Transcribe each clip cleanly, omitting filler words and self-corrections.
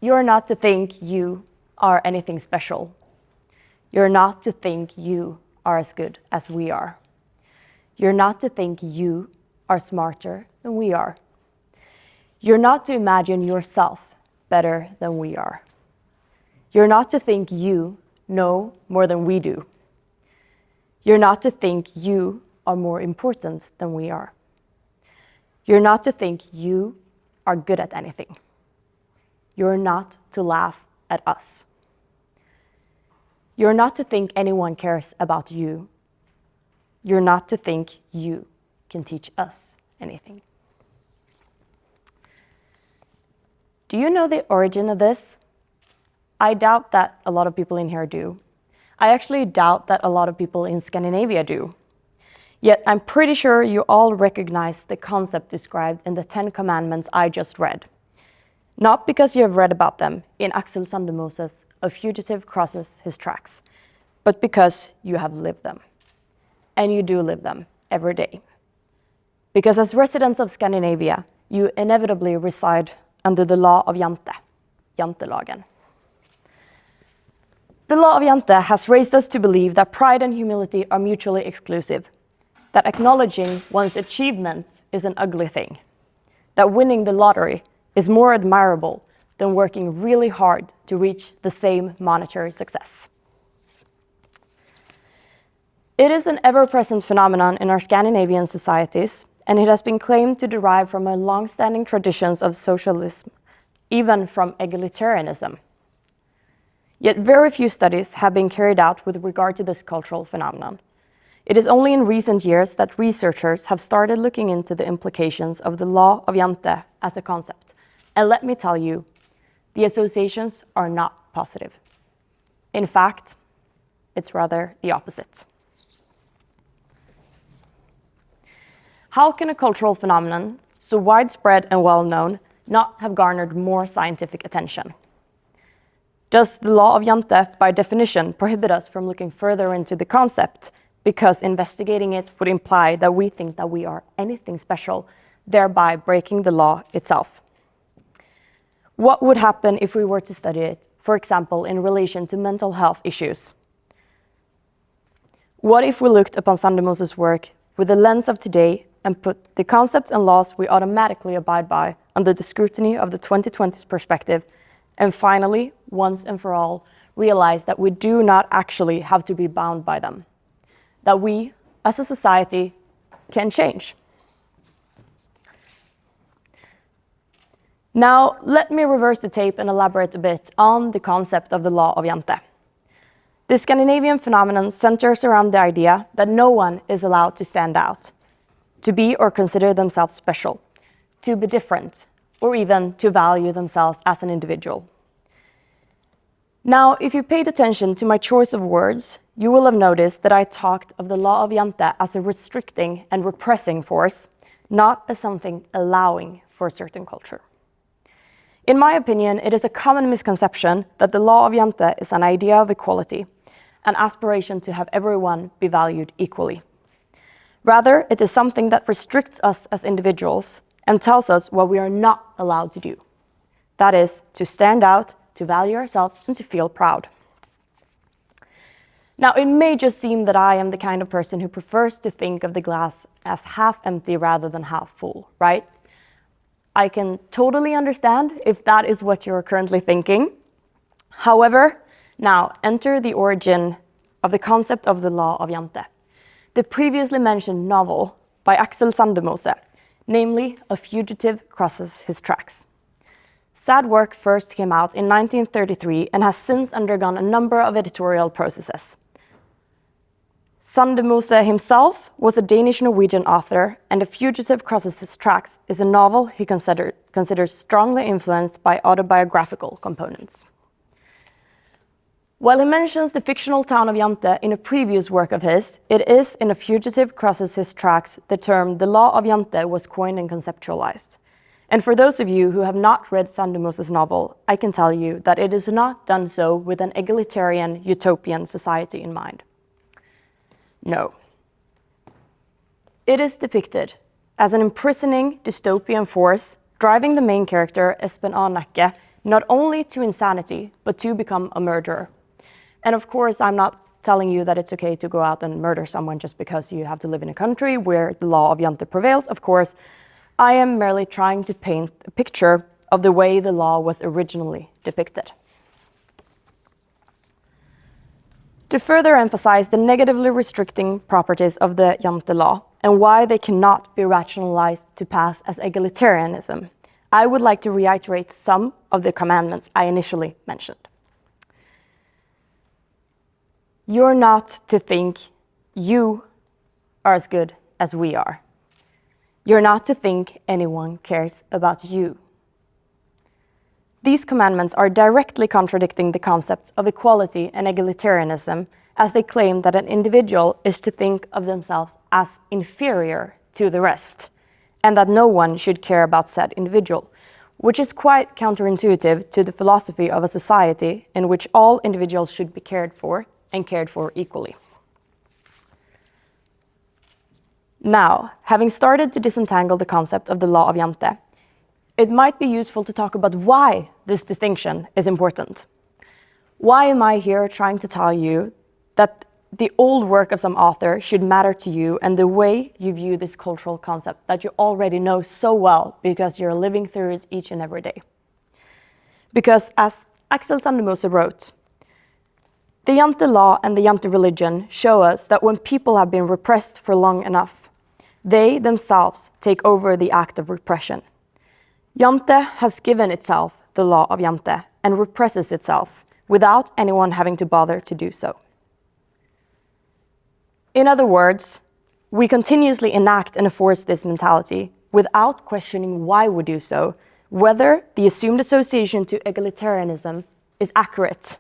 You're not to think you are anything special. You're not to think you are as good as we are. You're not to think you are smarter than we are. You're not to imagine yourself better than we are. You're not to think you know more than we do. You're not to think you are more important than we are. You're not to think you are good at anything. You're not to laugh at us. You're not to think anyone cares about you. You're not to think you can teach us anything. Do you know the origin of this? I doubt that a lot of people in here do. I actually doubt that a lot of people in Scandinavia do. Yet I'm pretty sure you all recognize the concept described in the 10 Commandments I just read. Not because you have read about them in Axel Sandemose's A Fugitive Crosses His Tracks, but because you have lived them. And you do live them every day. Because as residents of Scandinavia, you inevitably reside under the Law of Jante, Jantelagen. The Law of Jante has raised us to believe that pride and humility are mutually exclusive, that acknowledging one's achievements is an ugly thing, that winning the lottery is more admirable than working really hard to reach the same monetary success. It is an ever-present phenomenon in our Scandinavian societies, and it has been claimed to derive from a long-standing traditions of socialism, even from egalitarianism. Yet very few studies have been carried out with regard to this cultural phenomenon. It is only in recent years that researchers have started looking into the implications of the Law of Jante as a concept. And let me tell you, the associations are not positive. In fact, it's rather the opposite. How can a cultural phenomenon, so widespread and well-known, not have garnered more scientific attention? Does the Law of Jante, by definition, prohibit us from looking further into the concept, because investigating it would imply that we think that we are anything special, thereby breaking the law itself? What would happen if we were to study it, for example, in relation to mental health issues? What if we looked upon Sandemose's work with the lens of today and put the concepts and laws we automatically abide by under the scrutiny of the 2020s perspective, and finally, once and for all, realize that we do not actually have to be bound by them, that we, as a society, can change? Now, let me reverse the tape and elaborate a bit on the concept of the Law of Jante. The Scandinavian phenomenon centers around the idea that no one is allowed to stand out, to be or consider themselves special, to be different, or even to value themselves as an individual. Now, if you paid attention to my choice of words, you will have noticed that I talked of the Law of Jante as a restricting and repressing force, not as something allowing for a certain culture. In my opinion, it is a common misconception that the Law of Jante is an idea of equality, an aspiration to have everyone be valued equally. Rather, it is something that restricts us as individuals and tells us what we are not allowed to do. That is, to stand out, to value ourselves, and to feel proud. Now, it may just seem that I am the kind of person who prefers to think of the glass as half empty rather than half full, right? I can totally understand if that is what you're currently thinking. However, now enter the origin of the concept of the Law of Jante, the previously mentioned novel by Axel Sandemose, namely A Fugitive Crosses His Tracks. Said work first came out in 1933 and has since undergone a number of editorial processes. Sandemose himself was a Danish-Norwegian author, and A Fugitive Crosses His Tracks is a novel he considers strongly influenced by autobiographical components. While he mentions the fictional town of Jante in a previous work of his, it is in A Fugitive Crosses His Tracks the term the Law of Jante was coined and conceptualized. And for those of you who have not read Sandemose's novel, I can tell you that it is not done so with an egalitarian, utopian society in mind. No. It is depicted as an imprisoning dystopian force driving the main character, Espen Arnacke, not only to insanity, but to become a murderer. And of course, I'm not telling you that it's okay to go out and murder someone just because you have to live in a country where the law of Jante prevails. Of course, I am merely trying to paint a picture of the way the law was originally depicted. To further emphasize the negatively restricting properties of the Jante law and why they cannot be rationalized to pass as egalitarianism, I would like to reiterate some of the commandments I initially mentioned. You're not to think you are as good as we are. You're not to think anyone cares about you. These commandments are directly contradicting the concepts of equality and egalitarianism, as they claim that an individual is to think of themselves as inferior to the rest, and that no one should care about said individual, which is quite counterintuitive to the philosophy of a society in which all individuals should be cared for and cared for equally. Now, having started to disentangle the concept of the law of Jante, it might be useful to talk about why this distinction is important. Why am I here trying to tell you that the old work of some author should matter to you and the way you view this cultural concept that you already know so well because you're living through it each and every day? Because as Axel Sandemose wrote, the Jante law and the Jante religion show us that when people have been repressed for long enough, they themselves take over the act of repression. Jante has given itself the law of Jante and represses itself without anyone having to bother to do so. In other words, we continuously enact and enforce this mentality without questioning why we do so, whether the assumed association to egalitarianism is accurate,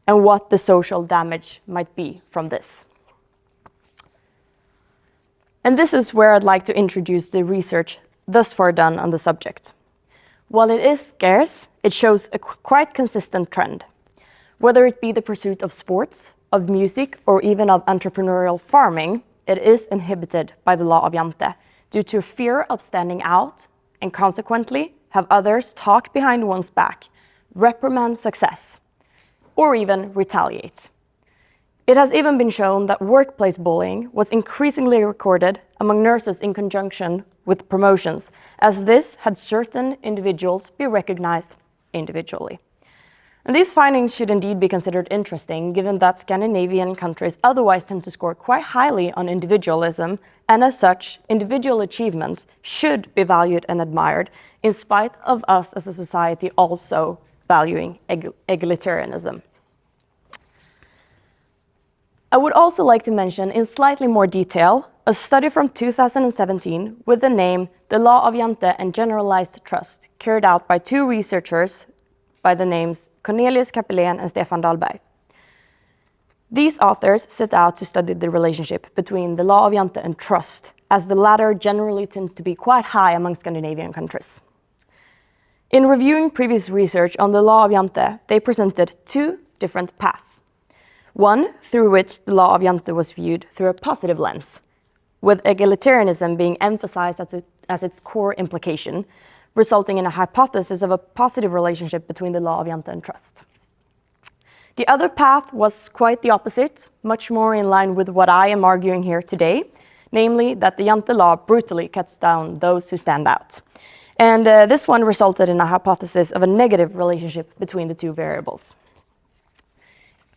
and what the social damage might be from this. And this is where I'd like to introduce the research thus far done on the subject. While it is scarce, it shows a quite consistent trend. Whether it be the pursuit of sports, of music, or even of entrepreneurial farming, it is inhibited by the law of Jante due to fear of standing out and consequently have others talk behind one's back, reprimand success, or even retaliate. It has even been shown that workplace bullying was increasingly recorded among nurses in conjunction with promotions, as this had certain individuals be recognized individually. And these findings should indeed be considered interesting, given that Scandinavian countries otherwise tend to score quite highly on individualism, and as such, individual achievements should be valued and admired, in spite of us as a society also valuing egalitarianism. I would also like to mention in slightly more detail a study from 2017 with the name The Law of Jante and Generalized Trust, carried out by two researchers by the names Cornelius Capelén and Stefan Dahlberg. These authors set out to study the relationship between the Law of Jante and trust, as the latter generally tends to be quite high among Scandinavian countries. In reviewing previous research on the Law of Jante, they presented two different paths. One through which the Law of Jante was viewed through a positive lens, with egalitarianism being emphasized as its core implication, resulting in a hypothesis of a positive relationship between the Law of Jante and trust. The other path was quite the opposite, much more in line with what I am arguing here today, namely that the Jante law brutally cuts down those who stand out. And this one resulted in a hypothesis of a negative relationship between the two variables.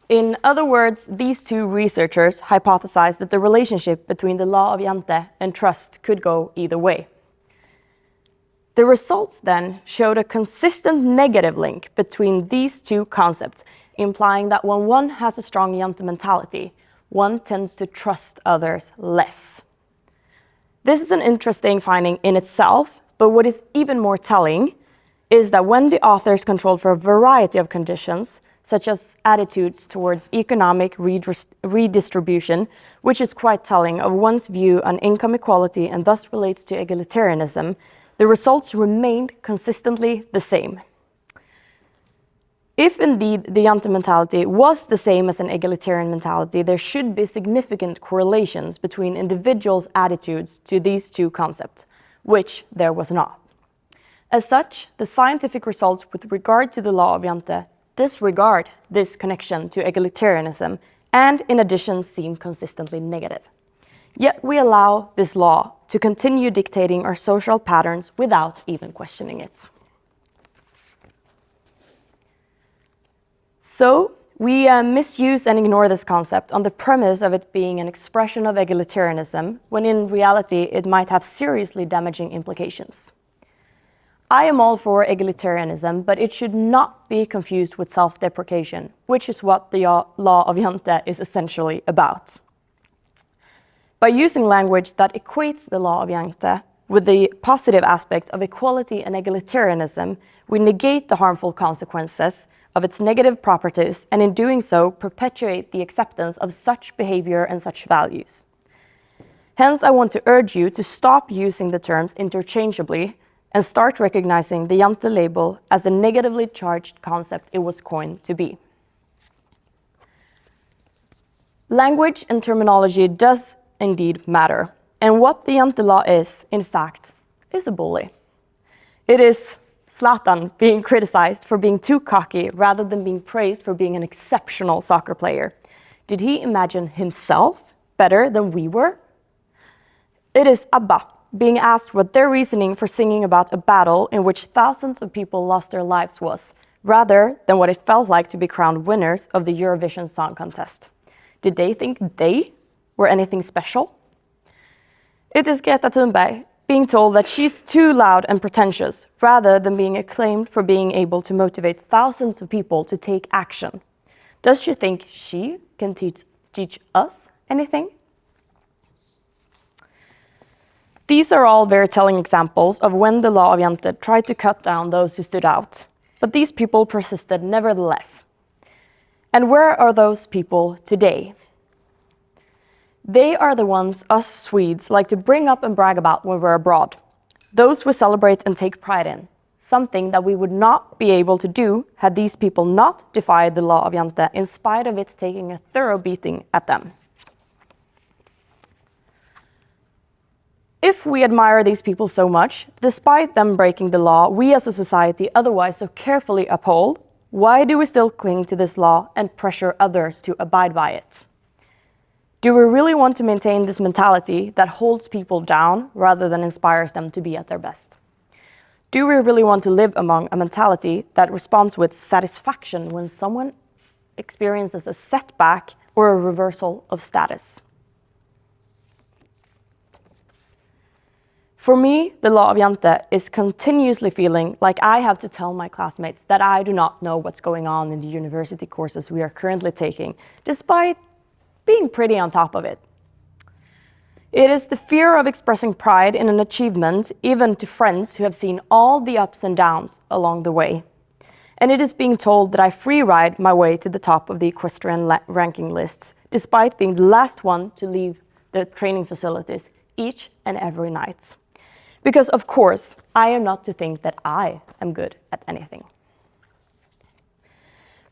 In other words, these two researchers hypothesized that the relationship between the Law of Jante and trust could go either way. The results then showed a consistent negative link between these two concepts, implying that when one has a strong Jante mentality, one tends to trust others less. This is an interesting finding in itself, but what is even more telling is that when the authors controlled for a variety of conditions, such as attitudes towards economic redistribution, which is quite telling of one's view on income equality and thus relates to egalitarianism, the results remained consistently the same. If indeed the Jante mentality was the same as an egalitarian mentality, there should be significant correlations between individuals' attitudes to these two concepts, which there was not. As such, the scientific results with regard to the law of Jante disregard this connection to egalitarianism and in addition seem consistently negative. Yet we allow this law to continue dictating our social patterns without even questioning it. So we misuse and ignore this concept on the premise of it being an expression of egalitarianism, when in reality it might have seriously damaging implications. I am all for egalitarianism, but it should not be confused with self-deprecation, which is what the law of Jante is essentially about. By using language that equates the law of Jante with the positive aspect of equality and egalitarianism, we negate the harmful consequences of its negative properties, and in doing so, perpetuate the acceptance of such behavior and such values. Hence, I want to urge you to stop using the terms interchangeably and start recognizing the Jante label as the negatively charged concept it was coined to be. Language and terminology does indeed matter, and what the Jante law is, in fact, is a bully. It is Zlatan being criticized for being too cocky rather than being praised for being an exceptional soccer player. Did he imagine himself better than we were? It is ABBA being asked what their reasoning for singing about a battle in which thousands of people lost their lives was, rather than what it felt like to be crowned winners of the Eurovision Song Contest. Did they think they were anything special? It is Greta Thunberg being told that she's too loud and pretentious, rather than being acclaimed for being able to motivate thousands of people to take action. Does she think she can teach us anything? These are all very telling examples of when the law of Jante tried to cut down those who stood out, but these people persisted nevertheless. And where are those people today? They are the ones us Swedes like to bring up and brag about when we're abroad. Those we celebrate and take pride in, something that we would not be able to do had these people not defied the law of Jante in spite of it taking a thorough beating at them. If we admire these people so much, despite them breaking the law we as a society otherwise so carefully uphold, why do we still cling to this law and pressure others to abide by it? Do we really want to maintain this mentality that holds people down rather than inspires them to be at their best? Do we really want to live among a mentality that responds with satisfaction when someone experiences a setback or a reversal of status? For me, the law of Jante is continuously feeling like I have to tell my classmates that I do not know what's going on in the university courses we are currently taking, despite being pretty on top of it. It is the fear of expressing pride in an achievement, even to friends who have seen all the ups and downs along the way. And it is being told that I free ride my way to the top of the equestrian ranking lists, despite being the last one to leave the training facilities each and every night. Because of course, I am not to think that I am good at anything.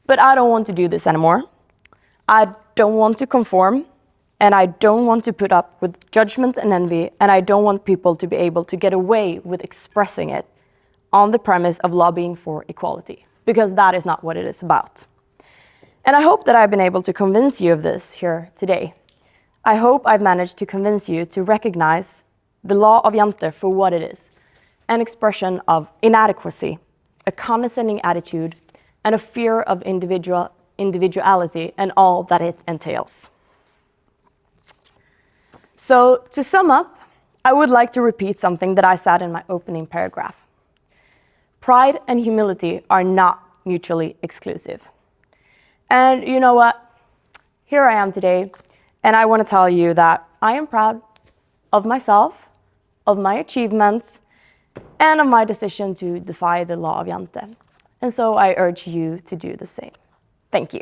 But I don't want to do this anymore. I don't want to conform, and I don't want to put up with judgment and envy, and I don't want people to be able to get away with expressing it on the premise of lobbying for equality, because that is not what it is about. And I hope that I've been able to convince you of this here today. I hope I've managed to convince you to recognize the law of Jante for what it is, an expression of inadequacy, a condescending attitude, and a fear of individuality and all that it entails. So to sum up, I would like to repeat something that I said in my opening paragraph. Pride and humility are not mutually exclusive. And you know what? Here I am today, and I want to tell you that I am proud of myself, of my achievements, and of my decision to defy the law of Jante. And so I urge you to do the same. Thank you.